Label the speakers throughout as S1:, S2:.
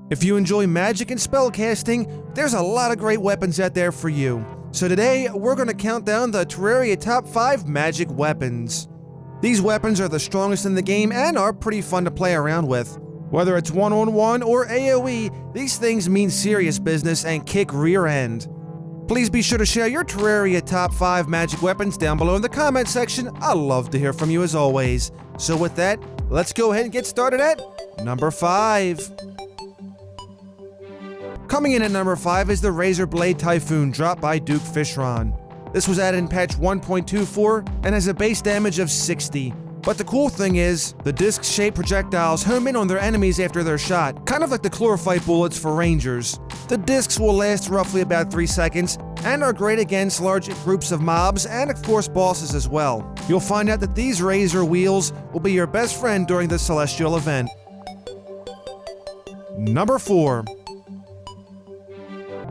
S1: If you enjoy magic and spellcasting, there's a lot of great weapons out there for you. So today, we're going to count down the Terraria top 5 magic weapons. These weapons are the strongest in the game and are pretty fun to play around with. Whether it's one-on-one or AoE, these things mean serious business and kick rear end. Please be sure to share your Terraria top 5 magic weapons down below in the comment section. I'd love to hear from you as always. So with that, let's go ahead and get started at number 5. Coming in at number 5 is the Razor Blade Typhoon dropped by Duke Fishron. This was added in patch 1.24 and has a base damage of 60. But the cool thing is, the disc-shaped projectiles home in on their enemies after they're shot, kind of like the chlorophyte bullets for rangers. The discs will last roughly about 3 seconds and are great against large groups of mobs and of course bosses as well. You'll find out that these razor wheels will be your best friend during the Celestial event. Number 4.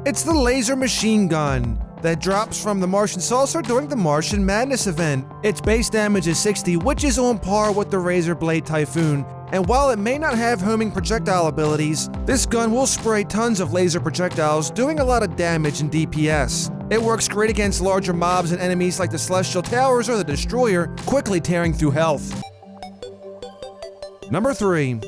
S1: It's the Laser Machine Gun that drops from the Martian Saucer during the Martian Madness event. Its base damage is 60, which is on par with the Razor Blade Typhoon, and while it may not have homing projectile abilities, this gun will spray tons of laser projectiles, doing a lot of damage and DPS. It works great against larger mobs and enemies like the Celestial Towers or the Destroyer, quickly tearing through health. Number 3.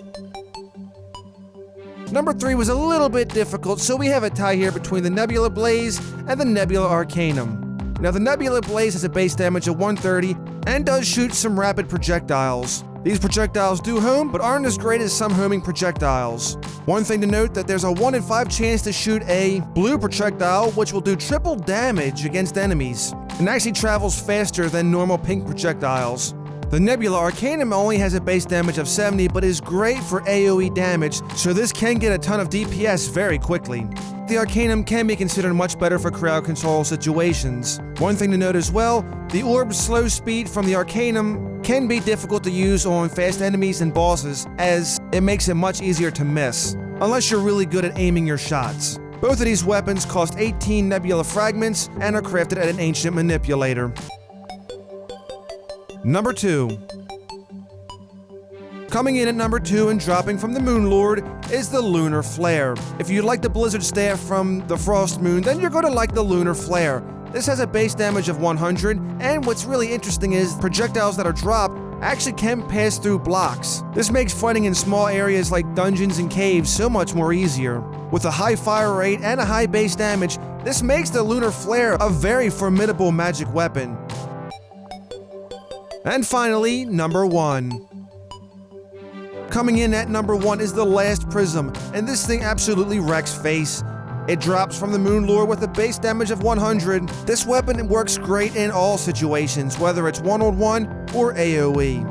S1: Number 3 was a little bit difficult, so we have a tie here between the Nebula Blaze and the Nebula Arcanum. Now the Nebula Blaze has a base damage of 130 and does shoot some rapid projectiles. These projectiles do home, but aren't as great as some homing projectiles. One thing to note that there's a 1 in 5 chance to shoot a blue projectile, which will do triple damage against enemies, and actually travels faster than normal pink projectiles. The Nebula Arcanum only has a base damage of 70, but is great for AoE damage, so this can get a ton of DPS very quickly. The Arcanum can be considered much better for crowd control situations. One thing to note as well, the orb's slow speed from the Arcanum can be difficult to use on fast enemies and bosses, as it makes it much easier to miss, unless you're really good at aiming your shots. Both of these weapons cost 18 Nebula fragments and are crafted at an ancient manipulator. Number 2. Coming in at number 2 and dropping from the Moon Lord is the Lunar Flare. If you like the Blizzard Staff from the Frost Moon, then you're going to like the Lunar Flare. This has a base damage of 100, and what's really interesting is projectiles that are dropped actually can pass through blocks. This makes fighting in small areas like dungeons and caves so much more easier. With a high fire rate and a high base damage, this makes the Lunar Flare a very formidable magic weapon. And finally, number 1. Coming in at number 1 is the last Prism, and this thing absolutely wrecks face. It drops from the Moon Lord with a base damage of 100. This weapon works great in all situations, whether it's one-on-one or AoE.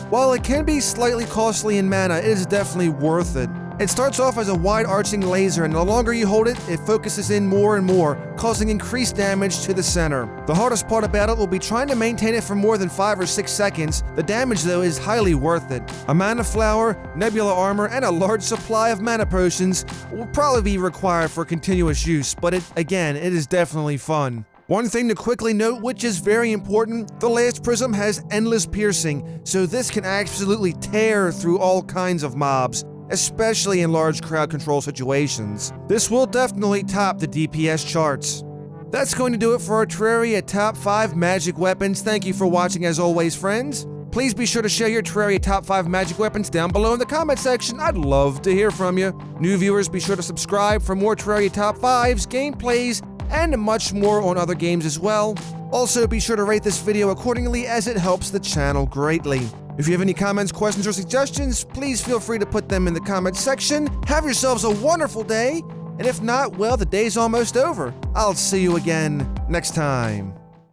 S1: While it can be slightly costly in mana, it is definitely worth it. It starts off as a wide-arching laser, and the longer you hold it, it focuses in more and more, causing increased damage to the center. The hardest part about it will be trying to maintain it for more than 5 or 6 seconds. The damage, though, is highly worth it. A mana flower, nebula armor, and a large supply of mana potions will probably be required for continuous use, but it is definitely fun. One thing to quickly note, which is very important, the last Prism has endless piercing, so this can absolutely tear through all kinds of mobs, especially in large crowd control situations. This will definitely top the DPS charts. That's going to do it for our Terraria top 5 magic weapons. Thank you for watching as always, friends. Please be sure to share your Terraria top 5 magic weapons down below in the comment section. I'd love to hear from you. New viewers, be sure to subscribe for more Terraria top 5s, gameplays, and much more on other games as well. Also, be sure to rate this video accordingly as it helps the channel greatly. If you have any comments, questions, or suggestions, please feel free to put them in the comments section. Have yourselves a wonderful day, and if not, well, the day's almost over. I'll see you again next time.